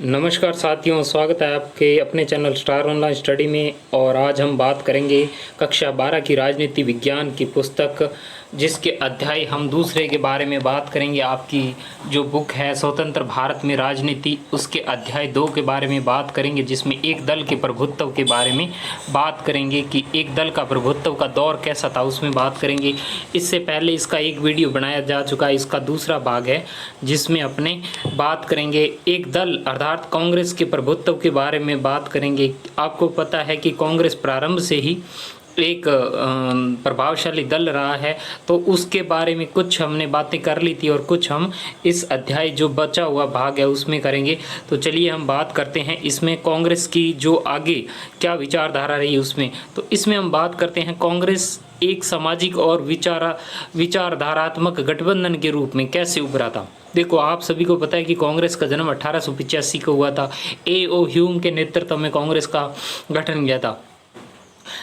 नमस्कार साथियों, स्वागत है आपके अपने चैनल स्टार ऑनलाइन स्टडी में। और आज हम बात करेंगे कक्षा 12 की राजनीति विज्ञान की पुस्तक, जिसके अध्याय हम दूसरे के बारे में बात करेंगे। आपकी जो बुक है स्वतंत्र भारत में राजनीति, उसके अध्याय 2 के बारे में बात करेंगे, जिसमें एक दल के प्रभुत्व के बारे में बात करेंगे कि एक दल का प्रभुत्व का दौर कैसा था, उसमें बात करेंगे। इससे पहले इसका एक वीडियो बनाया जा चुका है, इसका दूसरा भाग है जिसमें अपने बात करेंगे एक दल अर्थात कांग्रेस के प्रभुत्व के बारे में बात करेंगे। आपको पता है कि कांग्रेस प्रारंभ से ही एक प्रभावशाली दल रहा है, तो उसके बारे में कुछ हमने बातें कर ली थी और कुछ हम इस अध्याय जो बचा हुआ भाग है उसमें करेंगे। तो चलिए हम बात करते हैं इसमें कांग्रेस की जो आगे क्या विचारधारा रही उसमें। तो इसमें हम बात करते हैं कांग्रेस एक सामाजिक और विचारधारात्मक गठबंधन के रूप में कैसे उभरा था। देखो, आप सभी को पता है कि कांग्रेस का जन्म 1885 को हुआ था। A.O. ह्यूम के नेतृत्व में कांग्रेस का गठन किया था।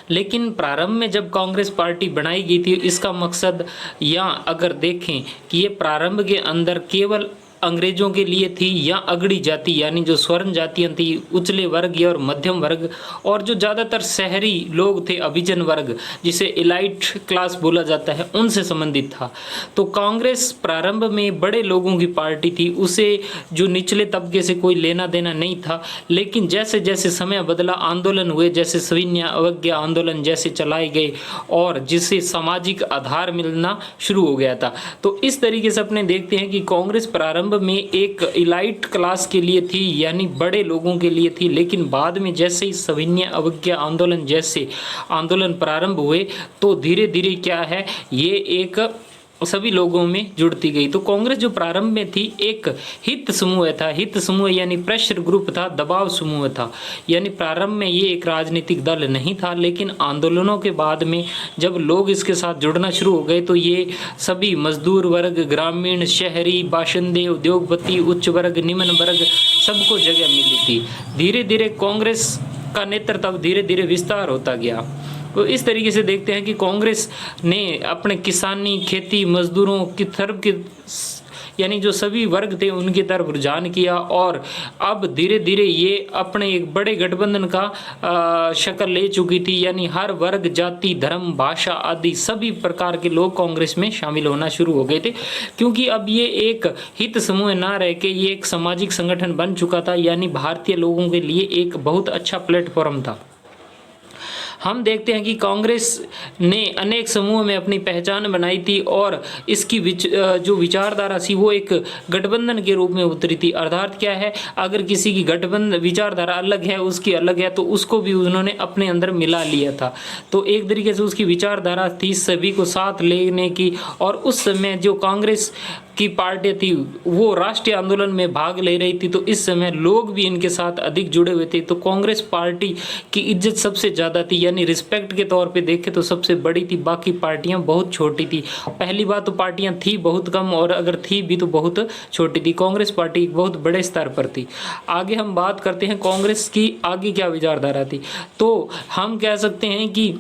लेकिन प्रारंभ में जब कांग्रेस पार्टी बनाई गई थी, इसका मकसद, या अगर देखें कि ये प्रारंभ के अंदर केवल अंग्रेजों के लिए थी या अगड़ी जाति यानी जो स्वर्ण जातियां थी, उचले वर्ग और मध्यम वर्ग, और जो ज़्यादातर शहरी लोग थे, अभिजन वर्ग जिसे एलाइट क्लास बोला जाता है, उनसे संबंधित था। तो कांग्रेस प्रारंभ में बड़े लोगों की पार्टी थी, उसे जो निचले तबके से कोई लेना देना नहीं था। लेकिन जैसे जैसे समय बदला, आंदोलन हुए, जैसे सविनय अवज्ञा आंदोलन जैसे चलाए गए और जिससे सामाजिक आधार मिलना शुरू हो गया था। तो इस तरीके से अपने देखते हैं कि कांग्रेस प्रारंभ में एक इलाइट क्लास के लिए थी, यानी बड़े लोगों के लिए थी। लेकिन बाद में जैसे ही सविनय अवज्ञा आंदोलन जैसे आंदोलन प्रारंभ हुए, तो धीरे धीरे क्या है, ये एक सभी लोगों में जुड़ती गई। तो कांग्रेस जो प्रारंभ में थी एक हित समूह था। हित समूह यानी प्रेशर ग्रुप था, दबाव समूह था। यानी प्रारंभ में ये एक राजनीतिक दल नहीं था, लेकिन आंदोलनों के बाद में जब लोग इसके साथ जुड़ना शुरू हो गए, तो ये सभी मजदूर वर्ग, ग्रामीण, शहरी बाशिंदे, उद्योगपति, उच्च वर्ग, निम्न वर्ग, सबको जगह मिली थी। धीरे धीरे कांग्रेस का नेतृत्व धीरे धीरे विस्तार होता गया। तो इस तरीके से देखते हैं कि कांग्रेस ने अपने किसानी, खेती, मजदूरों की तरफ के यानी जो सभी वर्ग थे उनकी तरफ रुझान किया, और अब धीरे धीरे ये अपने एक बड़े गठबंधन का शक्ल ले चुकी थी। यानी हर वर्ग, जाति, धर्म, भाषा आदि सभी प्रकार के लोग कांग्रेस में शामिल होना शुरू हो गए थे, क्योंकि अब ये एक हित समूह ना रह के ये एक सामाजिक संगठन बन चुका था। यानी भारतीय लोगों के लिए एक बहुत अच्छा प्लेटफॉर्म था। हम देखते हैं कि कांग्रेस ने अनेक समूह में अपनी पहचान बनाई थी, और इसकी जो विचारधारा थी वो एक गठबंधन के रूप में उतरी थी। अर्थात क्या है, अगर किसी की गठबंधन विचारधारा अलग है, उसकी अलग है, तो उसको भी उन्होंने अपने अंदर मिला लिया था। तो एक तरीके से उसकी विचारधारा थी सभी को साथ लेने की। और उस समय जो कांग्रेस की पार्टी थी वो राष्ट्रीय आंदोलन में भाग ले रही थी, तो इस समय लोग भी इनके साथ अधिक जुड़े हुए थे। तो कांग्रेस पार्टी की इज्जत सबसे ज़्यादा थी, यानी रिस्पेक्ट के तौर पे देखें तो सबसे बड़ी थी, बाकी पार्टियां बहुत छोटी थी। पहली बात तो पार्टियां थी बहुत कम, और अगर थी भी तो बहुत छोटी थी। कांग्रेस पार्टी एक बहुत बड़े स्तर पर थी। आगे हम बात करते हैं कांग्रेस की आगे क्या विचारधारा थी। तो हम कह सकते हैं कि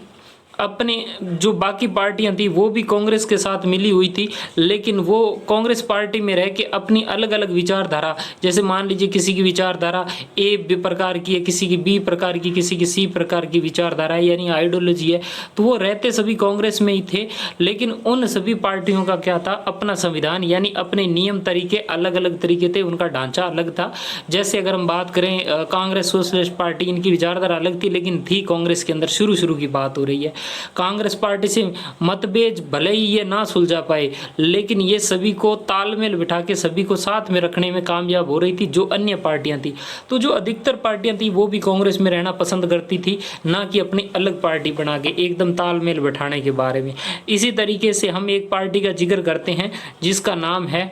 अपने जो बाकी पार्टियां थी वो भी कांग्रेस के साथ मिली हुई थी, लेकिन वो कांग्रेस पार्टी में रह के अपनी अलग अलग विचारधारा, जैसे मान लीजिए किसी की विचारधारा ए प्रकार की है, किसी की बी प्रकार की, किसी की सी प्रकार की विचारधारा है, यानी आइडियोलॉजी है, तो वो रहते सभी कांग्रेस में ही थे। लेकिन उन सभी पार्टियों का क्या था, अपना संविधान यानी अपने नियम तरीके अलग अलग तरीके थे, उनका ढांचा अलग था। जैसे अगर हम बात करें कांग्रेस सोशलिस्ट पार्टी, इनकी विचारधारा अलग थी, लेकिन थी कांग्रेस के अंदर, शुरू की बात हो रही है। कांग्रेस पार्टी से मतभेद भले ही ये ना सुलझा पाए, लेकिन ये सभी को तालमेल बिठा के सभी को साथ में रखने में कामयाब हो रही थी, जो अन्य पार्टियां थी। तो जो अधिकतर पार्टियां थी वो भी कांग्रेस में रहना पसंद करती थी, ना कि अपनी अलग पार्टी बना के एकदम तालमेल बिठाने के बारे में। इसी तरीके से हम एक पार्टी का जिक्र करते हैं जिसका नाम है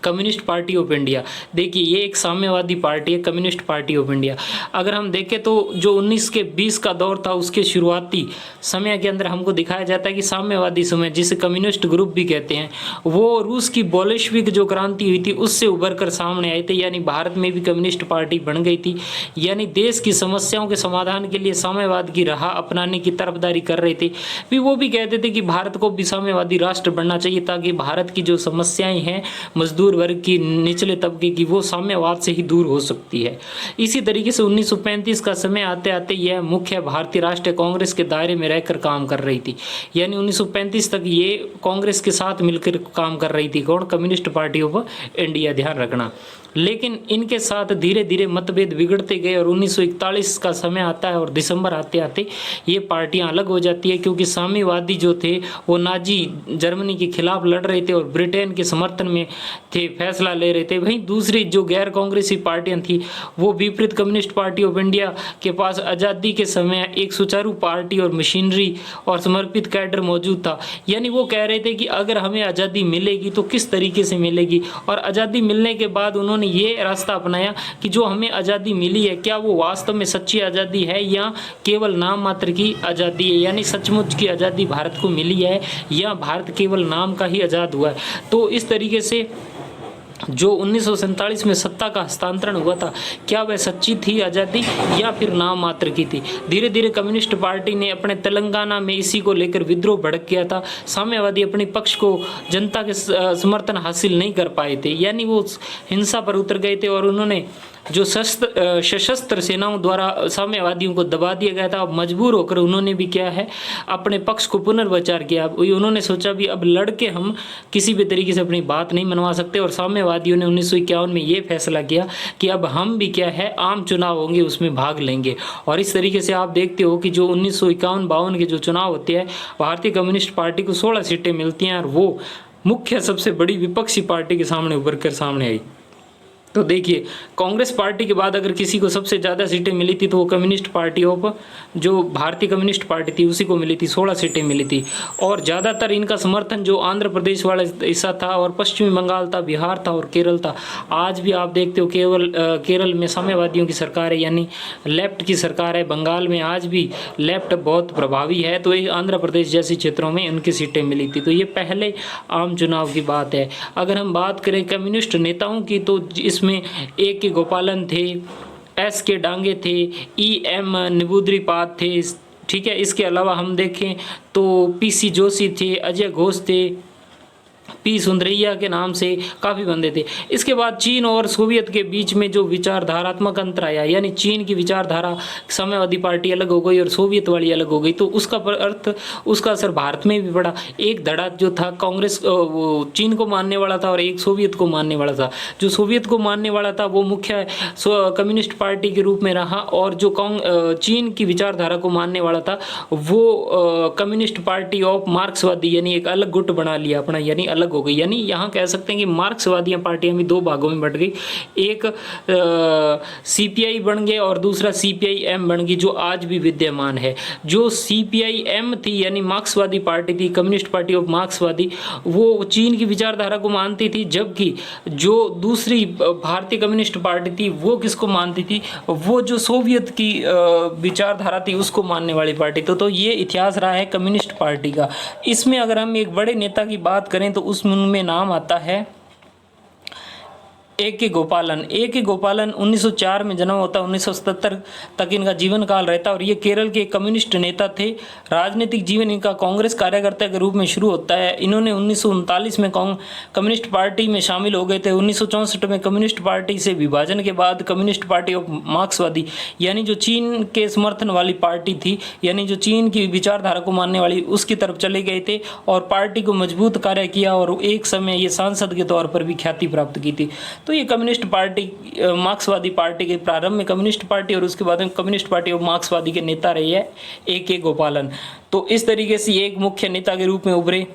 कम्युनिस्ट पार्टी ऑफ इंडिया। देखिए, ये एक साम्यवादी पार्टी है, कम्युनिस्ट पार्टी ऑफ इंडिया। अगर हम देखें तो जो 19 के 20 का दौर था, उसके शुरुआती समय के अंदर हमको दिखाया जाता है कि साम्यवादी समय, जिसे कम्युनिस्ट ग्रुप भी कहते हैं, वो रूस की बोल्शेविक जो क्रांति हुई थी उससे उभर कर सामने आए थे। यानी भारत में भी कम्युनिस्ट पार्टी बन गई थी, यानी देश की समस्याओं के समाधान के लिए साम्यवाद की राह अपनाने की तरफदारी कर रहे थे। भी वो भी कहते थे कि भारत को भी साम्यवादी राष्ट्र बनना चाहिए, ताकि भारत की जो समस्याएं हैं, मजदूर मजदूर वर्ग की, निचले तबके की, वो साम्यवाद से ही दूर हो सकती है। इसी तरीके से 1935 का समय आते आते यह मुख्य भारतीय राष्ट्रीय कांग्रेस के दायरे में रहकर काम कर रही थी। यानी 1935 तक ये कांग्रेस के साथ मिलकर काम कर रही थी। कौन? कम्युनिस्ट पार्टी ऑफ इंडिया, ध्यान रखना। लेकिन इनके साथ धीरे धीरे मतभेद बिगड़ते गए और 1941 का समय आता है और दिसंबर आते आते ये पार्टियां अलग हो जाती है, क्योंकि साम्यवादी जो थे वो नाजी जर्मनी के खिलाफ लड़ रहे थे और ब्रिटेन के समर्थन में थे, फैसला ले रहे थे। वहीं दूसरी जो गैर कांग्रेसी पार्टियां थी वो विपरीत कम्युनिस्ट पार्टी ऑफ इंडिया के पास आज़ादी के समय एक सुचारू पार्टी और मशीनरी और समर्पित कैडर मौजूद था। यानी वो कह रहे थे कि अगर हमें आज़ादी मिलेगी तो किस तरीके से मिलेगी, और आज़ादी मिलने के बाद उन्होंने ये रास्ता अपनाया कि जो हमें आज़ादी मिली है क्या वो वास्तव में सच्ची आज़ादी है या केवल नाम मात्र की आज़ादी है। यानी सचमुच की आज़ादी भारत को मिली है या भारत केवल नाम का ही आज़ाद हुआ है। तो इस तरीके से जो 1947 में सत्ता का हस्तांतरण हुआ था, क्या वह सच्ची थी आज़ादी या फिर नाम मात्र की थी। धीरे धीरे कम्युनिस्ट पार्टी ने अपने तेलंगाना में इसी को लेकर विद्रोह भड़क किया था। साम्यवादी अपने पक्ष को जनता के समर्थन हासिल नहीं कर पाए थे, यानी वो हिंसा पर उतर गए थे और उन्होंने जो सशस्त्र सेनाओं द्वारा साम्यवादियों को दबा दिया गया था, अब मजबूर होकर उन्होंने भी क्या है अपने पक्ष को पुनर्विचार किया। उन्होंने सोचा भी अब लड़के हम किसी भी तरीके से अपनी बात नहीं मनवा सकते, और साम्यवादियों ने 1951 में ये फैसला किया कि अब हम भी क्या है आम चुनाव होंगे उसमें भाग लेंगे। और इस तरीके से आप देखते हो कि जो 1951-52 के जो चुनाव होते हैं, भारतीय कम्युनिस्ट पार्टी को 16 सीटें मिलती हैं और वो मुख्य सबसे बड़ी विपक्षी पार्टी के सामने उभर कर सामने आई। तो देखिए, कांग्रेस पार्टी के बाद अगर किसी को सबसे ज़्यादा सीटें मिली थी तो वो कम्युनिस्ट पार्टी ऑफ जो भारतीय कम्युनिस्ट पार्टी थी उसी को मिली थी, 16 सीटें मिली थी। और ज़्यादातर इनका समर्थन जो आंध्र प्रदेश वाला हिस्सा था और पश्चिमी बंगाल था, बिहार था और केरल था। आज भी आप देखते हो केरल में साम्यवादियों की सरकार है, यानी लेफ्ट की सरकार है। बंगाल में आज भी लेफ्ट बहुत प्रभावी है, तो ये आंध्र प्रदेश जैसे क्षेत्रों में उनकी सीटें मिली थी। तो ये पहले आम चुनाव की बात है। अगर हम बात करें कम्युनिस्ट नेताओं की तो इसमें A.K. गोपालन थे, S.K. डांगे थे, E.M. निबुद्रीपाद थे, ठीक है। इसके अलावा हम देखें तो P.C. जोशी थे, अजय घोष थे, पी सुंदरैया के नाम से काफ़ी बंदे थे। इसके बाद चीन और सोवियत के बीच में जो विचारधारात्मक अंतर आया, यानी चीन की विचारधारा साम्यवादी पार्टी अलग हो गई और सोवियत वाली अलग हो गई, तो उसका असर भारत में भी पड़ा। एक धड़ा जो था कांग्रेस वो चीन को मानने वाला था और एक सोवियत को मानने वाला था। जो सोवियत को मानने वाला था वो मुख्य कम्युनिस्ट पार्टी के रूप में रहा, और जो चीन की विचारधारा को मानने वाला था वो कम्युनिस्ट पार्टी ऑफ मार्क्सवादी, यानी एक अलग गुट बना लिया अपना, यानी अलग हो गई। यानी यहाँ कह सकते हैं कि मार्क्सवादी पार्टियां भी दो भागों में बट गई, एक सीपीआई बन गए और दूसरा सीपीआई-एम बन गई, जो आज भी विद्यमान है। जो सीपीआई-एम थी यानी मार्क्सवादी पार्टी थी, कम्युनिस्ट पार्टी ऑफ मार्क्सवादी, वो चीन की विचारधारा को मानती थी, जबकि जो दूसरी भारतीय कम्युनिस्ट पार्टी थी वो किसको मानती थी, वो जो सोवियत की विचारधारा थी उसको मानने वाली पार्टी। तो ये इतिहास रहा है कम्युनिस्ट पार्टी का। इसमें अगर हम एक बड़े नेता की बात करें तो उसमें नाम आता है A.K. गोपालन। A.K. गोपालन 1904 में जन्म होता है, 1977 तक इनका जीवन काल रहता है और ये केरल के कम्युनिस्ट नेता थे। राजनीतिक जीवन इनका कांग्रेस कार्यकर्ता के रूप में शुरू होता है। इन्होंने 1939 में कम्युनिस्ट पार्टी में शामिल हो गए थे। 1964 में कम्युनिस्ट पार्टी से विभाजन के बाद कम्युनिस्ट पार्टी ऑफ मार्क्सवादी, यानी जो चीन के समर्थन वाली पार्टी थी, यानी जो चीन की विचारधारा को मानने वाली, उसकी तरफ चले गए थे और पार्टी को मजबूत कार्य किया और एक समय ये सांसद के तौर पर भी ख्याति प्राप्त की थी। तो ये कम्युनिस्ट पार्टी मार्क्सवादी पार्टी के प्रारंभ में कम्युनिस्ट पार्टी और उसके बाद में कम्युनिस्ट पार्टी ऑफ मार्क्सवादी के नेता रहे हैं A.K. गोपालन। तो इस तरीके से एक मुख्य नेता के रूप में उभरे।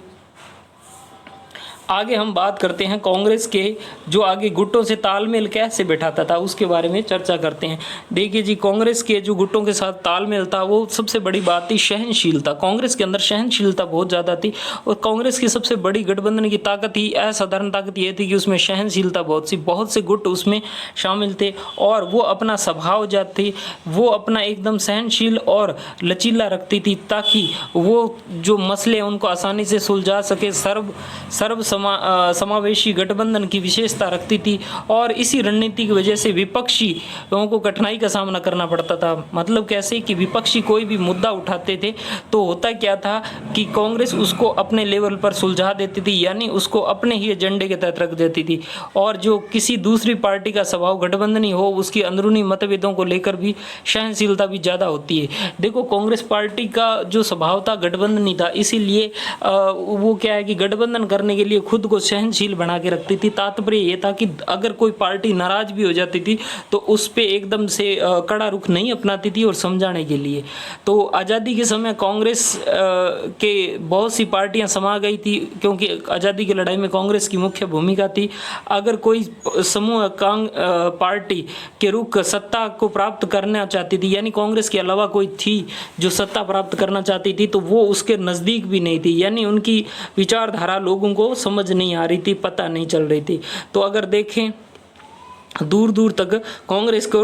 आगे हम बात करते हैं कांग्रेस के जो आगे गुटों से तालमेल कैसे बैठाता था उसके बारे में चर्चा करते हैं। देखिए जी, कांग्रेस के जो गुटों के साथ तालमेल था वो सबसे बड़ी बात थी सहनशीलता। कांग्रेस के अंदर सहनशीलता बहुत ज़्यादा थी और कांग्रेस की सबसे बड़ी गठबंधन की ताकत ही, असाधारण ताकत ये थी कि उसमें सहनशीलता बहुत से गुट उसमें शामिल थे और वो अपना स्वभाव जात थे, वो अपना एकदम सहनशील और लचीला रखती थी ताकि वो जो मसले उनको आसानी से सुलझा सके, सर्व समावेशी गठबंधन की विशेषता रखती थी और इसी रणनीति की वजह से विपक्षी लोगों को कठिनाई का सामना करना पड़ता था। मतलब कैसे कि विपक्षी कोई भी मुद्दा उठाते थे तो होता क्या था कि कांग्रेस उसको अपने लेवल पर सुलझा देती थी, यानी उसको अपने ही एजेंडे के तहत रख देती थी। और जो किसी दूसरी पार्टी का स्वभाव गठबंधनी हो उसकी अंदरूनी मतभेदों को लेकर भी सहनशीलता भी ज़्यादा होती है। देखो कांग्रेस पार्टी का जो स्वभाव था गठबंधनी था, इसीलिए वो क्या है कि गठबंधन करने के लिए खुद को सहनशील बना के रखती थी। तात्पर्य ये था कि अगर कोई पार्टी नाराज भी हो जाती थी तो उस पर एकदम से कड़ा रुख नहीं अपनाती थी और समझाने के लिए। तो आज़ादी के समय कांग्रेस के बहुत सी पार्टियां समा गई थी क्योंकि आज़ादी की लड़ाई में कांग्रेस की मुख्य भूमिका थी। अगर कोई समूह पार्टी के रुख सत्ता को प्राप्त करना चाहती थी, यानी कांग्रेस के अलावा कोई थी जो सत्ता प्राप्त करना चाहती थी, तो वो उसके नज़दीक भी नहीं थी, यानी उनकी विचारधारा लोगों को समझ नहीं आ रही थी, पता नहीं चल रही थी। तो अगर देखें दूर दूर तक कांग्रेस को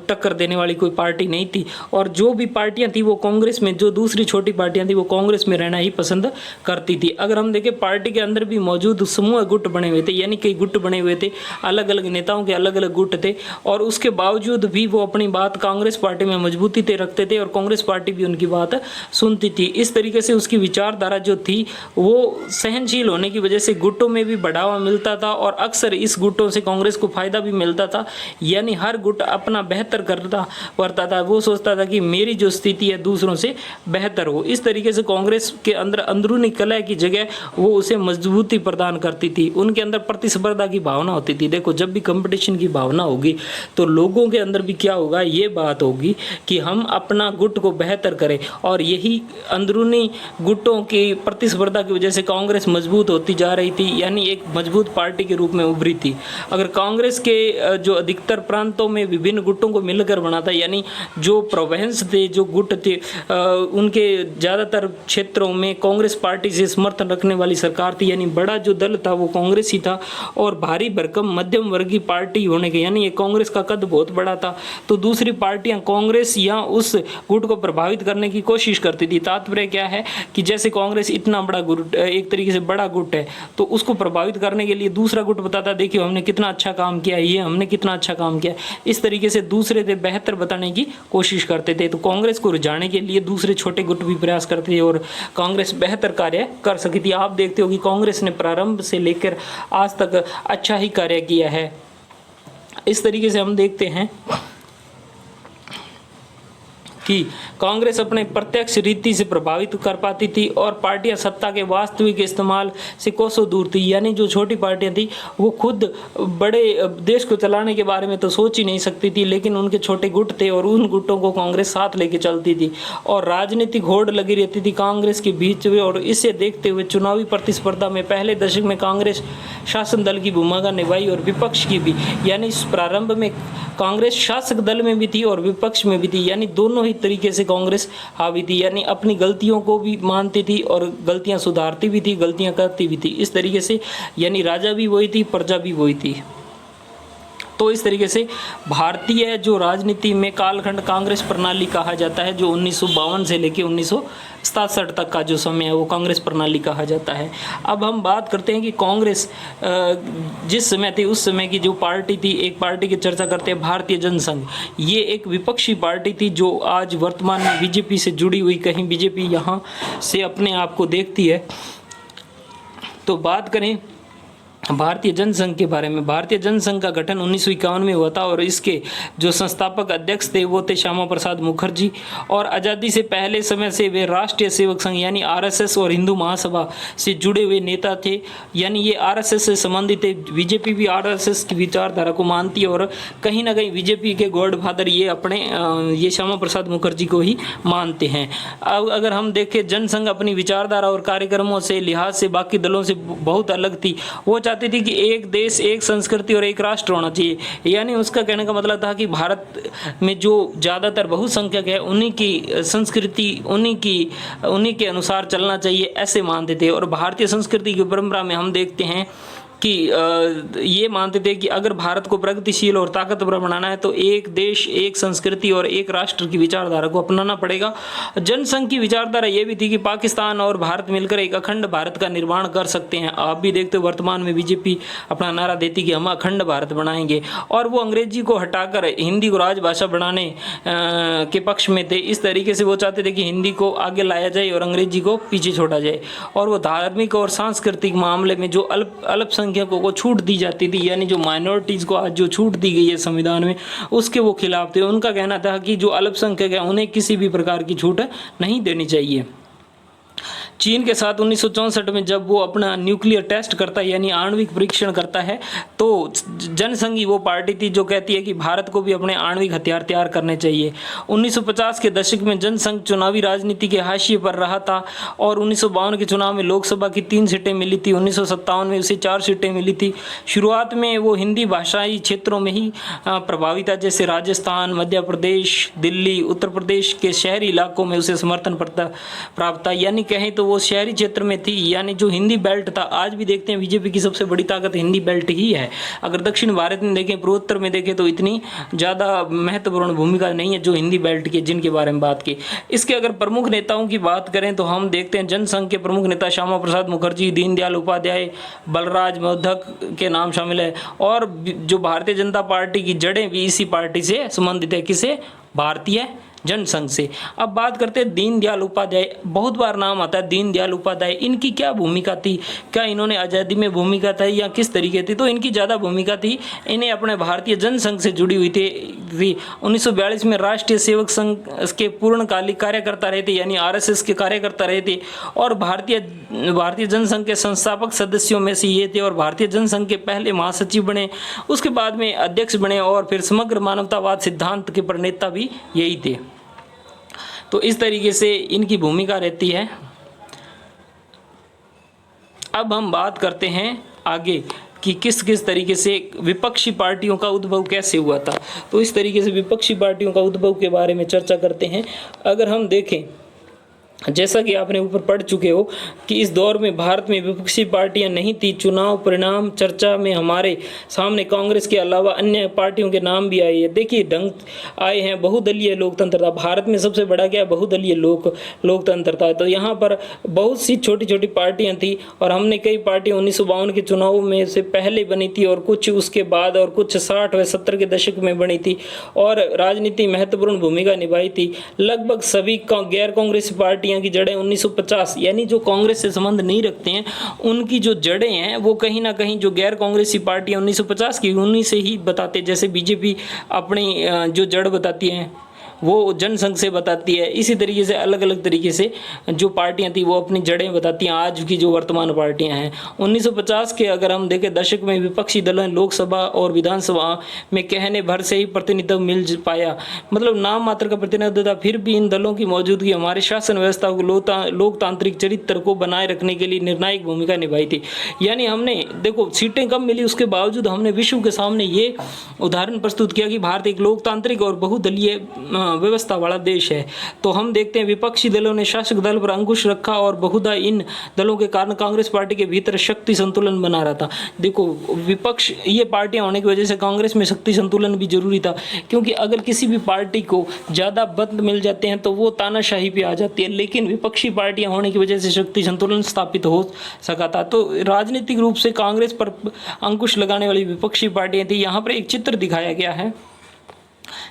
टक्कर देने वाली कोई पार्टी नहीं थी और जो भी पार्टियां थी वो कांग्रेस में, जो दूसरी छोटी पार्टियां थी वो कांग्रेस में रहना ही पसंद करती थी। अगर हम देखें पार्टी के अंदर भी मौजूद समूह गुट बने हुए थे, यानी कई गुट बने हुए थे, अलग अलग नेताओं के अलग अलग गुट थे और उसके बावजूद भी वो अपनी बात कांग्रेस पार्टी में मजबूती से रखते थे और कांग्रेस पार्टी भी उनकी बात सुनती थी। इस तरीके से उसकी विचारधारा जो थी वो सहनशील होने की वजह से गुटों में भी बढ़ावा मिलता था और अक्सर इस गुटों से कांग्रेस को फायदा भी मिलता था, यानी हर गुट अपना बेहतर करता था। वो सोचता था कि मेरी जो स्थिति है दूसरों से बेहतर हो। इस तरीके से कांग्रेस के अंदर अंदरूनी कलह की जगह वो उसे मजबूती प्रदान करती थी। उनके अंदर प्रतिस्पर्धा की भावना होती थी। देखो जब भी कंपटीशन की भावना होगी तो लोगों के अंदर भी क्या होगा, ये बात होगी कि हम अपना गुट को बेहतर करें और यही अंदरूनी गुटों की प्रतिस्पर्धा की वजह से कांग्रेस मजबूत होती जा रही थी, यानी एक मजबूत पार्टी के रूप में उभरी थी। अगर कांग्रेस के जो अधिकतर प्रांतों में विभिन्न गुटों को मिलकर बना था, यानी जो प्रोविंस थे, जो गुट थे, उनके ज़्यादातर क्षेत्रों में कांग्रेस पार्टी से समर्थन रखने वाली सरकार थी, यानी बड़ा जो दल था वो कांग्रेस ही था और भारी भरकम मध्यम वर्गीय पार्टी होने के, यानी ये कांग्रेस का कद बहुत बड़ा था। तो दूसरी पार्टियां कांग्रेस या उस गुट को प्रभावित करने की कोशिश करती थी। तात्पर्य क्या है कि जैसे कांग्रेस इतना बड़ा गुट, एक तरीके से बड़ा गुट है, तो उसको प्रभावित करने के लिए दूसरा गुट बताता देखिए हमने कितना अच्छा काम किया, ये हमने कितना अच्छा काम किया, इस तरीके से दूसरे से बेहतर बताने की कोशिश करते थे। तो कांग्रेस को रुझाने के लिए दूसरे छोटे गुट भी प्रयास करते थे और कांग्रेस बेहतर कार्य कर सकी थी। आप देखते हो कि कांग्रेस ने प्रारंभ से लेकर आज तक अच्छा ही कार्य किया है। इस तरीके से हम देखते हैं कि कांग्रेस अपने प्रत्यक्ष रीति से प्रभावित कर पाती थी और पार्टियां सत्ता के वास्तविक इस्तेमाल से कोसों दूर थी, यानी जो छोटी पार्टियां थी वो खुद बड़े देश को चलाने के बारे में तो सोच ही नहीं सकती थी, लेकिन उनके छोटे गुट थे और उन गुटों को कांग्रेस साथ लेके चलती थी और राजनीतिक होड़ लगी रहती थी कांग्रेस के बीच में। और इसे देखते हुए चुनावी प्रतिस्पर्धा में पहले दशक में कांग्रेस शासन दल की भूमिका निभाई और विपक्ष की भी, यानी इस प्रारंभ में कांग्रेस शासक दल में भी थी और विपक्ष में भी थी, यानी दोनों ही तरीके से कांग्रेस हावी थी, यानी अपनी गलतियों को भी मानती थी और गलतियां सुधारती भी थी, गलतियां करती भी थी। इस तरीके से यानी राजा भी वही थी, प्रजा भी वही थी। तो इस तरीके से भारतीय जो राजनीति में कालखंड कांग्रेस प्रणाली कहा जाता है, जो 1952 से लेकर 1967 तक का जो समय है वो कांग्रेस प्रणाली कहा जाता है। अब हम बात करते हैं कि कांग्रेस जिस समय थी उस समय की जो पार्टी थी, एक पार्टी की चर्चा करते हैं भारतीय जनसंघ। ये एक विपक्षी पार्टी थी जो आज वर्तमान में बीजेपी से जुड़ी हुई, कहीं बीजेपी यहाँ से अपने आप को देखती है। तो बात करें भारतीय जनसंघ के बारे में। भारतीय जनसंघ का गठन 1951 में हुआ था और इसके जो संस्थापक अध्यक्ष थे वो थे श्यामा प्रसाद मुखर्जी और आज़ादी से पहले समय से वे राष्ट्रीय सेवक संघ यानी आरएसएस और हिंदू महासभा से जुड़े हुए नेता थे, यानी ये आरएसएस से संबंधित थे। बीजेपी भी आरएसएस की विचारधारा को मानती है और कहीं ना कहीं बीजेपी के गॉडफादर ये श्यामा प्रसाद मुखर्जी को ही मानते हैं। अब अगर हम देखें जनसंघ अपनी विचारधारा और कार्यक्रमों से लिहाज से बाकी दलों से बहुत अलग थी। वो चाहती थी कि एक देश, एक संस्कृति और एक राष्ट्र होना चाहिए, यानी उसका कहने का मतलब था कि भारत में जो ज़्यादातर बहुसंख्यक है उन्हीं की संस्कृति उन्हीं के अनुसार चलना चाहिए, ऐसे मानते थे। और भारतीय संस्कृति की परंपरा में हम देखते हैं कि ये मानते थे कि अगर भारत को प्रगतिशील और ताकतवर बनाना है तो एक देश, एक संस्कृति और एक राष्ट्र की विचारधारा को अपनाना पड़ेगा। जनसंघ की विचारधारा ये भी थी कि पाकिस्तान और भारत मिलकर एक अखंड भारत का निर्माण कर सकते हैं। आप भी देखते हो वर्तमान में बीजेपी अपना नारा देती कि हम अखंड भारत बनाएंगे, और वो अंग्रेजी को हटाकर हिंदी को राजभाषा बनाने के पक्ष में थे। इस तरीके से वो चाहते थे कि हिंदी को आगे लाया जाए और अंग्रेजी को पीछे छोड़ा जाए। और वो धार्मिक और सांस्कृतिक मामले में जो अल्पसंख्यकों को छूट दी जाती थी, यानी जो माइनॉरिटीज़ को आज जो छूट दी गई है संविधान में, उसके वो खिलाफ थे। उनका कहना था कि जो अल्पसंख्यक है उन्हें किसी भी प्रकार की छूट नहीं देनी चाहिए। चीन के साथ 1964 में जब वो अपना न्यूक्लियर टेस्ट करता है, यानी आणविक परीक्षण करता है, तो जनसंघी वो पार्टी थी जो कहती है कि भारत को भी अपने आणविक हथियार तैयार करने चाहिए। 1950 के दशक में जनसंघ चुनावी राजनीति के हाशिए पर रहा था और 1952 के चुनाव में लोकसभा की 3 सीटें मिली थी। 1957 में उसे 4 सीटें मिली थी। शुरुआत में वो हिंदी भाषाई क्षेत्रों में ही प्रभावी था, जैसे राजस्थान, मध्य प्रदेश, दिल्ली, उत्तर प्रदेश के शहरी इलाकों में उसे समर्थन प्राप्त था। यानी कहें तो वो शहरी क्षेत्र में थी, यानी जो हिंदी बेल्ट था। आज भी देखते हैं बीजेपी की सबसे बड़ी ताकत हिंदी बेल्ट ही है। अगर दक्षिण भारत में देखें, पूर्वोत्तर में देखें तो इतनी ज़्यादा महत्वपूर्ण भूमिका नहीं है जो हिंदी बेल्ट की, जिनके बारे में बात की। इसके अगर प्रमुख नेताओं की बात करें तो हम देखते हैं जनसंघ के प्रमुख नेता श्यामा प्रसाद मुखर्जी, दीनदयाल उपाध्याय, बलराज मोहद्दक के नाम शामिल है। और जो भारतीय जनता पार्टी की जड़ें भी इसी पार्टी से संबंधित है। किसे? भारतीय जनसंघ से। अब बात करते हैं दीनदयाल उपाध्याय। बहुत बार नाम आता है दीनदयाल उपाध्याय। इनकी क्या भूमिका थी? क्या इन्होंने आज़ादी में भूमिका थी या किस तरीके थी? तो इनकी ज़्यादा भूमिका थी, इन्हें अपने भारतीय जनसंघ से जुड़ी हुई थी। 1942 में राष्ट्रीय सेवक संघ के पूर्णकालिक कार्यकर्ता रहे थे, यानी RSS के कार्यकर्ता रहे थे, और भारतीय जनसंघ के संस्थापक सदस्यों में से ये थे, और भारतीय जनसंघ के पहले महासचिव बने, उसके बाद में अध्यक्ष बने, और फिर समग्र मानवतावाद सिद्धांत के प्रणेता भी यही थे। तो इस तरीके से इनकी भूमिका रहती है। अब हम बात करते हैं आगे कि किस किस तरीके से विपक्षी पार्टियों का उद्भव कैसे हुआ था। तो इस तरीके से विपक्षी पार्टियों का उद्भव के बारे में चर्चा करते हैं। अगर हम देखें, जैसा कि आपने ऊपर पढ़ चुके हो कि इस दौर में भारत में विपक्षी पार्टियां नहीं थी। चुनाव परिणाम चर्चा में हमारे सामने कांग्रेस के अलावा अन्य पार्टियों के नाम भी आए हैं। देखिए ढंग आए हैं बहुदलीय लोकतंत्र था। भारत में सबसे बड़ा क्या? बहुदलीय लोकतंत्र था। तो यहाँ पर बहुत सी छोटी छोटी पार्टियां थी, और हमने कई पार्टियां 1952 के चुनाव में से पहले बनी थी, और कुछ उसके बाद, और कुछ 60 व 70 के दशक में बनी थी, और राजनीति महत्वपूर्ण भूमिका निभाई थी। लगभग सभी गैर कांग्रेसी पार्टी की जड़ें 1950, यानी जो कांग्रेस से संबंध नहीं रखते हैं, उनकी जो जड़ें हैं वो कहीं ना कहीं जो गैर कांग्रेसी पार्टियां 1950 की, उन्हीं से ही बताते। जैसे बीजेपी अपनी जो जड़ बताती है वो जनसंघ से बताती है। इसी तरीके से अलग अलग तरीके से जो पार्टियां थी वो अपनी जड़ें बताती हैं। आज की जो वर्तमान पार्टियां हैं, 1950 के अगर हम देखें दशक में विपक्षी दलों लोकसभा और विधानसभा में कहने भर से ही प्रतिनिधित्व मिल पाया, मतलब नाम मात्र का प्रतिनिधित्व था। फिर भी इन दलों की मौजूदगी हमारी शासन व्यवस्था को लोकतांत्रिक चरित्र को बनाए रखने के लिए निर्णायक भूमिका निभाई थी। यानी हमने देखो सीटें कम मिली, उसके बावजूद हमने विश्व के सामने ये उदाहरण प्रस्तुत किया कि भारत एक लोकतांत्रिक और बहुदलीय व्यवस्था वाला देश है। तो हम देखते हैं विपक्षी दलों ने शासक दल पर अंकुश रखा, और बहुधा इन दलों के कारण कांग्रेस पार्टी के भीतर शक्ति संतुलन बना रहा था। देखो विपक्ष ये पार्टियां होने की वजह से कांग्रेस में शक्ति संतुलन भी जरूरी था, क्योंकि अगर किसी भी पार्टी को ज़्यादा बंद मिल जाते हैं तो वो तानाशाही पे आ जाती है, लेकिन विपक्षी पार्टियां होने की वजह से शक्ति संतुलन स्थापित हो सका था। तो राजनीतिक रूप से कांग्रेस पर अंकुश लगाने वाली विपक्षी पार्टियां थी। यहाँ पर एक चित्र दिखाया गया है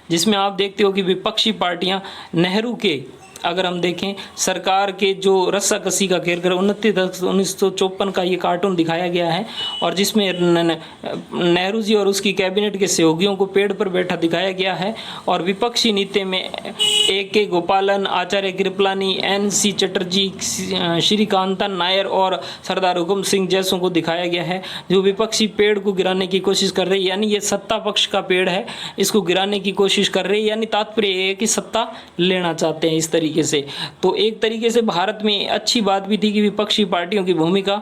जिसमें आप देखते हो कि विपक्षी पार्टियां नेहरू के, अगर हम देखें सरकार के जो रस्साकसी का खेल कर 29/10/1954 का ये कार्टून दिखाया गया है, और जिसमें नेहरू जी और उसकी कैबिनेट के सहयोगियों को पेड़ पर बैठा दिखाया गया है। और विपक्षी नीति में A.K. गोपालन, आचार्य कृपलानी, N.C. चटर्जी, श्रीकांतन नायर और सरदार हुकुम सिंह जैसों को दिखाया गया है, जो विपक्षी पेड़ को गिराने की कोशिश कर रहे हैं। यानी ये सत्ता पक्ष का पेड़ है, इसको गिराने की कोशिश कर रहे हैं। यानी तात्पर्य ये है कि सत्ता लेना चाहते हैं इस तरीके से। तो एक तरीके से भारत में अच्छी बात भी थी कि विपक्षी पार्टियों की भूमिका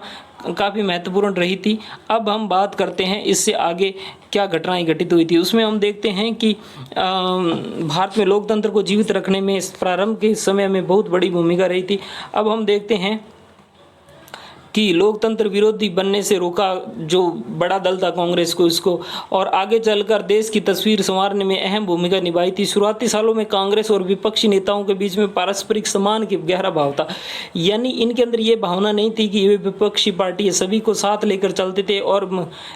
काफ़ी महत्वपूर्ण रही थी। अब हम बात करते हैं इससे आगे क्या घटनाएं घटित हुई थी। उसमें हम देखते हैं कि भारत में लोकतंत्र को जीवित रखने में प्रारंभ के समय में बहुत बड़ी भूमिका रही थी। अब हम देखते हैं कि लोकतंत्र विरोधी बनने से रोका जो बड़ा दल था कांग्रेस को इसको, और आगे चलकर देश की तस्वीर संवारने में अहम भूमिका निभाई थी। शुरुआती सालों में कांग्रेस और विपक्षी नेताओं के बीच में पारस्परिक सम्मान की गहरा भाव था, यानी इनके अंदर ये भावना नहीं थी कि ये विपक्षी पार्टी है, सभी को साथ लेकर चलते थे। और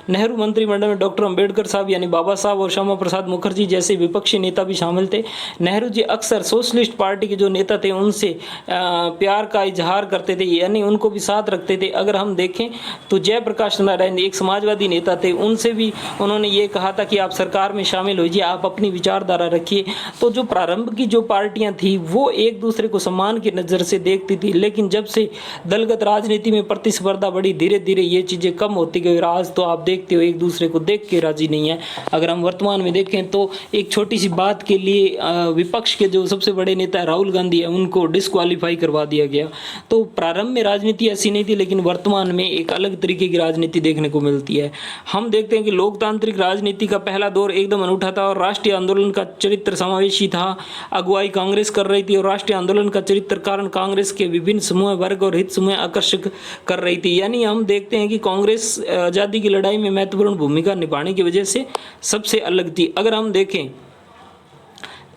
नेहरू मंत्रिमंडल में डॉक्टर अंबेडकर साहब यानी बाबा साहब और श्यामा प्रसाद मुखर्जी जैसे विपक्षी नेता भी शामिल थे। नेहरू जी अक्सर सोशलिस्ट पार्टी के जो नेता थे उनसे प्यार का इजहार करते थे, यानी उनको भी साथ रखते थे। अगर हम देखें तो जयप्रकाश नारायण एक समाजवादी नेता थे, उनसे भी उन्होंने ये कहा था कि आप सरकार में शामिल होइए, आप अपनी विचारधारा रखिए। तो जो प्रारंभ की जो पार्टियां थी वो एक दूसरे को सम्मान की नज़र से देखती थी, लेकिन जब से दलगत राजनीति में प्रतिस्पर्धा बढ़ी धीरे धीरे ये चीज़ें कम होती गई और आज तो आप देखते हो एक दूसरे को देख के राजी नहीं है। अगर हम वर्तमान में देखें तो एक छोटी सी बात के लिए विपक्ष के जो सबसे बड़े नेता राहुल गांधी है उनको डिस्क्वालीफाई करवा दिया गया। तो प्रारंभ में राजनीति ऐसी नहीं थी, लेकिन वर्तमान में एक अलग तरीके की राजनीति देखने को मिलती है। हम देखते हैं कि लोकतांत्रिक राजनीति का पहला दौर एकदम अनूठा था और राष्ट्रीय आंदोलन का चरित्र समावेशी था। अगुवाई कांग्रेस कर रही थी और राष्ट्रीय आंदोलन का चरित्र कारण कांग्रेस के विभिन्न समूह वर्ग और हित समूह आकर्षक कर रही थी। यानी हम देखते हैं कि कांग्रेस आज़ादी की लड़ाई में महत्वपूर्ण भूमिका निभाने की वजह से सबसे अलग थी। अगर हम देखें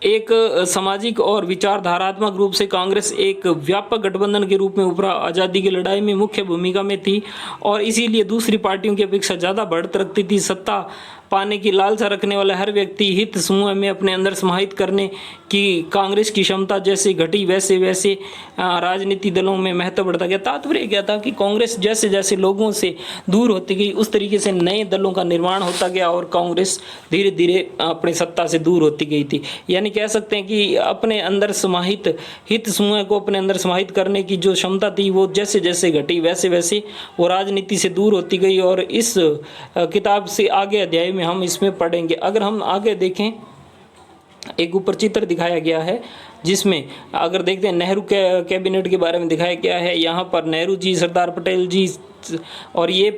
एक सामाजिक और विचारधारात्मक रूप से कांग्रेस एक व्यापक गठबंधन के रूप में उभरा, आज़ादी की लड़ाई में मुख्य भूमिका में थी और इसीलिए दूसरी पार्टियों की अपेक्षा ज़्यादा बढ़त रखती थी। सत्ता पाने की लालसा रखने वाला हर व्यक्ति हित समूह में अपने अंदर समाहित करने की कांग्रेस की क्षमता जैसे घटी वैसे वैसे राजनीति दलों में महत्व बढ़ता गया। तात्पर्य क्या था कि कांग्रेस जैसे जैसे लोगों से दूर होती गई उस तरीके से नए दलों का निर्माण होता गया और कांग्रेस धीरे धीरे अपनी सत्ता से दूर होती गई थी। यानी कह सकते हैं कि अपने अंदर समाहित हित समूह को अपने अंदर समाहित करने की जो क्षमता थी वो जैसे जैसे घटी वैसे वैसे वो राजनीति से दूर होती गई और इस किताब से आगे अध्याय में हम इसमें पढ़ेंगे। अगर हम आगे देखें एक ऊपर चित्र दिखाया गया है जिसमें अगर देखते हैं नेहरू कैबिनेट के बारे में दिखाया गया है। यहाँ पर नेहरू जी, सरदार पटेल जी और ये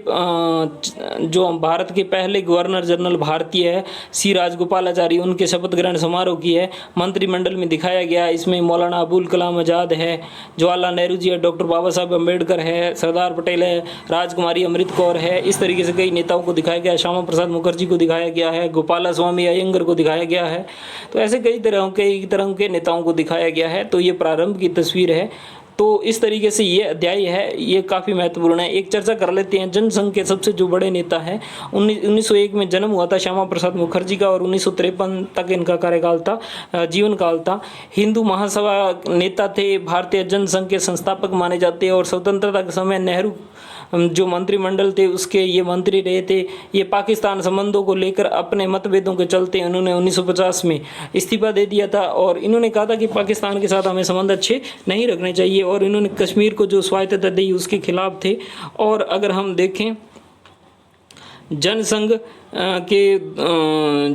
जो भारत के पहले गवर्नर जनरल भारतीय है सी राजगोपालाचारी, उनके शपथ ग्रहण समारोह की है मंत्रिमंडल में दिखाया गया। इसमें मौलाना अबुल कलाम आज़ाद है, जवाहरलाल नेहरू जी है, डॉक्टर बाबा साहब अम्बेडकर है, सरदार पटेल है, राजकुमारी अमृत कौर है। इस तरीके से कई नेताओं को दिखाया गया है। श्यामा प्रसाद मुखर्जी को दिखाया गया है, गोपाला स्वामी अयंगर को दिखाया गया है। तो ऐसे कई तरह के नेताओं को दिखाया गया है। तो ये प्रारंभ की तस्वीर है। तो इस तरीके से ये अध्याय है, ये काफ़ी महत्वपूर्ण है। एक चर्चा कर लेते हैं। जनसंघ के सबसे जो बड़े नेता हैं 1901 में जन्म हुआ था श्यामा प्रसाद मुखर्जी का और 1953 तक इनका कार्यकाल था, जीवन काल था। हिंदू महासभा नेता थे, भारतीय जनसंघ के संस्थापक माने जाते हैं और स्वतंत्रता के समय नेहरू जो मंत्रिमंडल थे उसके ये मंत्री रहे थे। ये पाकिस्तान संबंधों को लेकर अपने मतभेदों के चलते उन्होंने 1950 में इस्तीफा दे दिया था और इन्होंने कहा था कि पाकिस्तान के साथ हमें संबंध अच्छे नहीं रखने चाहिए और इन्होंने कश्मीर को जो स्वायत्तता दी उसके खिलाफ थे। और अगर हम देखें जनसंघ के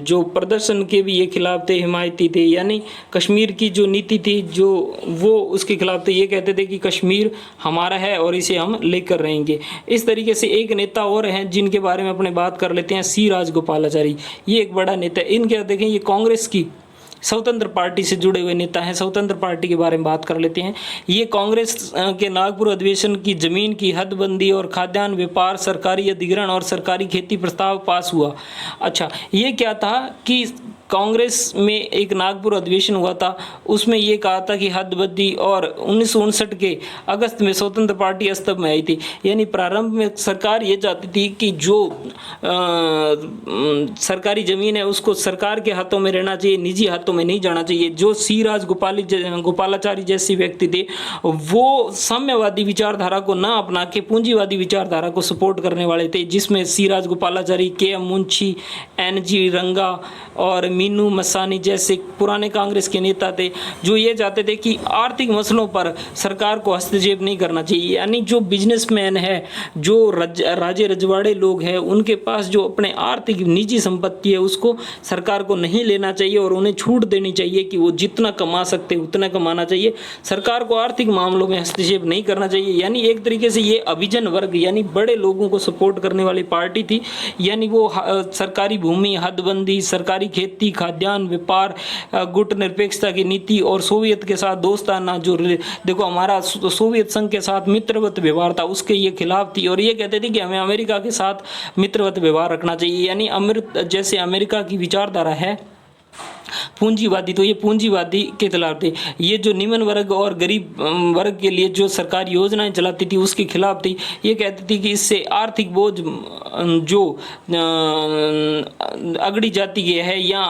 जो प्रदर्शन के भी ये खिलाफ थे, हिमायती थे, यानी कश्मीर की जो नीति थी जो वो उसके खिलाफ थे। ये कहते थे कि कश्मीर हमारा है और इसे हम लेकर रहेंगे। इस तरीके से एक नेता और हैं जिनके बारे में अपने बात कर लेते हैं, सी राजगोपालाचारी। ये एक बड़ा नेता है। इनके देखें ये कांग्रेस की स्वतंत्र पार्टी से जुड़े हुए नेता हैं। स्वतंत्र पार्टी के बारे में बात कर लेते हैं। ये कांग्रेस के नागपुर अधिवेशन की जमीन की हदबंदी और खाद्यान्न व्यापार, सरकारी अधिग्रहण और सरकारी खेती प्रस्ताव पास हुआ। अच्छा, ये क्या था कि कांग्रेस में एक नागपुर अधिवेशन हुआ था, उसमें ये कहा था कि हदबंदी और 1959 के अगस्त में स्वतंत्र पार्टी अस्तित्व में आई थी। यानी प्रारंभ में सरकार ये चाहती थी कि जो सरकारी ज़मीन है उसको सरकार के हाथों में रहना चाहिए, निजी हाथों में नहीं जाना चाहिए। जो सी राजगोपालाचारी जैसे व्यक्ति थे वो साम्यवादी विचारधारा को ना अपना के पूंजीवादी विचारधारा को सपोर्ट करने वाले थे, जिसमें सी राजगोपालाचारी, के.एम. मुंशी, एन.जी. रंगा और मीनू मसानी जैसे पुराने कांग्रेस के नेता थे, जो ये चाहते थे कि आर्थिक मसलों पर सरकार को हस्तक्षेप नहीं करना चाहिए। यानी जो बिजनेसमैन है, जो राजे रजवाड़े लोग हैं, उनके पास जो अपने आर्थिक निजी संपत्ति है उसको सरकार को नहीं लेना चाहिए और उन्हें छूट देनी चाहिए कि वो जितना कमा सकते उतना कमाना चाहिए। सरकार को आर्थिक मामलों में हस्तक्षेप नहीं करना चाहिए। यानी एक तरीके से ये अभिजन वर्ग यानी बड़े लोगों को सपोर्ट करने वाली पार्टी थी। यानी वो सरकारी भूमि हदबंदी, सरकारी खेती नीति, खाद्यान्न, व्यापार, गुट निरपेक्षता की नीति और सोवियत के साथ दोस्ताना जो देखो हमारा सोवियत संघ के साथ मित्रवत व्यवहार था, उसके ये खिलाफ थी। और ये कहते थे कि हमें अमेरिका के साथ मित्रवत व्यवहार रखना चाहिए। यानी जैसे अमेरिका की विचारधारा है पूंजीवादी, तो ये पूंजीवादी के खिलाफ थे। ये जो निम्न वर्ग और गरीब वर्ग के लिए जो सरकार योजनाएं चलाती थी उसके खिलाफ थी। ये कहती थी कि इससे आर्थिक बोझ जो अगड़ी जाति के है या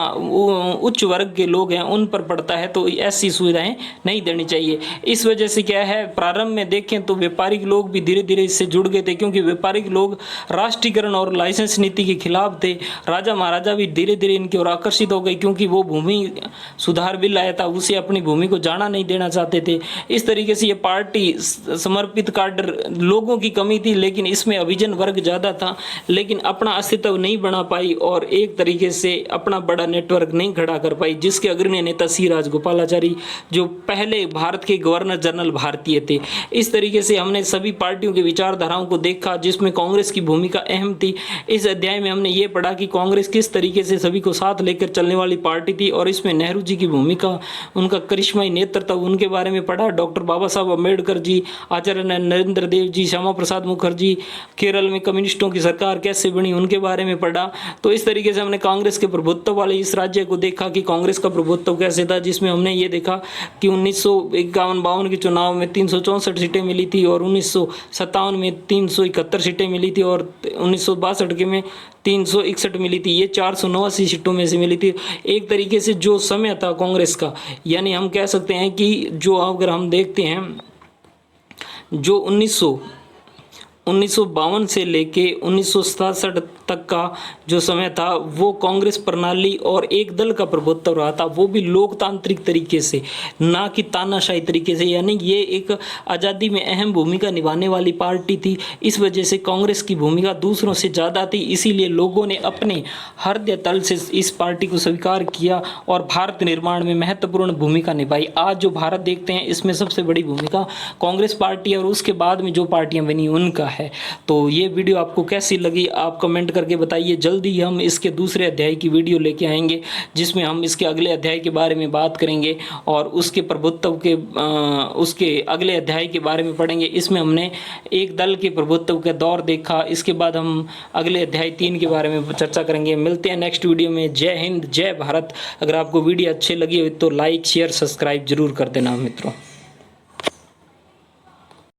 उच्च वर्ग के लोग हैं उन पर पड़ता है, तो ऐसी सुविधाएं नहीं देनी चाहिए। इस वजह से क्या है, प्रारंभ में देखें तो व्यापारिक लोग भी धीरे धीरे इससे जुड़ गए थे, क्योंकि व्यापारिक लोग राष्ट्रीयकरण और लाइसेंस नीति के खिलाफ थे। राजा महाराजा भी धीरे धीरे इनकी ओर आकर्षित हो गए, क्योंकि वो भूमि सुधार बिल आया था, उसे अपनी भूमि को जाना नहीं देना चाहते थे। इस तरीके से ये पार्टी समर्पित काडर लोगों की कमी थी, लेकिन इसमें अभिजन वर्ग ज़्यादा था, लेकिन अपना अस्तित्व नहीं बना पाई और एक तरीके से अपना बड़ा नेटवर्क नहीं खड़ा कर पाई, जिसके अग्रणी नेता सी राजगोपालाचारी जो पहले भारत के गवर्नर जनरल भारतीय थे। इस तरीके से हमने सभी पार्टियों की विचारधाराओं को देखा, जिसमें कांग्रेस की भूमिका अहम थी। इस अध्याय में हमने ये पढ़ा कि कांग्रेस किस तरीके से सभी को साथ लेकर चलने वाली पार्टी थी, और इसमें नेहरू जी की भूमिका, उनका करिश्माई नेतृत्व, उनके बारे में पढ़ा। डॉक्टर बाबा साहब अम्बेडकर जी, आचार्य नरेंद्र देव जी, श्यामा प्रसाद मुखर्जी, केरल में कम्युनिस्टों की सरकार कैसे बनी, उनके बारे में पढ़ा। तो इस तरीके से हमने कांग्रेस के प्रभुत्व वाले इस राज्य को देखा कि कांग्रेस का प्रभुत्व कैसे था, जिसमें हमने ये देखा कि 1951-52 के चुनाव में 364 सीटें मिली थी और 1957 में 371 सीटें मिली थी और 1962 के में 361 मिली थी। ये 489 सीटों में से मिली थी। एक तरीके से जो समय था कांग्रेस का, यानी हम कह सकते हैं कि जो अगर हम देखते हैं जो 1952 से लेके 1967 तक का जो समय था वो कांग्रेस प्रणाली और एक दल का प्रभुत्व रहा था, वो भी लोकतांत्रिक तरीके से, ना कि तानाशाही तरीके से। यानी ये एक आज़ादी में अहम भूमिका निभाने वाली पार्टी थी। इस वजह से कांग्रेस की भूमिका दूसरों से ज़्यादा थी, इसीलिए लोगों ने अपने हृदय तल से इस पार्टी को स्वीकार किया और भारत निर्माण में महत्वपूर्ण भूमिका निभाई। आज जो भारत देखते हैं इसमें सबसे बड़ी भूमिका कांग्रेस पार्टी और उसके बाद में जो पार्टियां बनी उनका है। तो ये वीडियो आपको कैसी लगी आप कमेंट करके बताइए। जल्दी हम इसके दूसरे अध्याय की वीडियो लेके आएंगे, जिसमें हम इसके अगले अध्याय के बारे में बात करेंगे और उसके प्रभुत्व के उसके अगले अध्याय के बारे में पढ़ेंगे। इसमें हमने एक दल के प्रभुत्व का दौर देखा, इसके बाद हम अगले अध्याय 3 के बारे में चर्चा करेंगे। मिलते हैं नेक्स्ट वीडियो में। जय हिंद, जय भारत। अगर आपको वीडियो अच्छी लगी हो तो लाइक, शेयर, सब्सक्राइब जरूर कर देना मित्रों।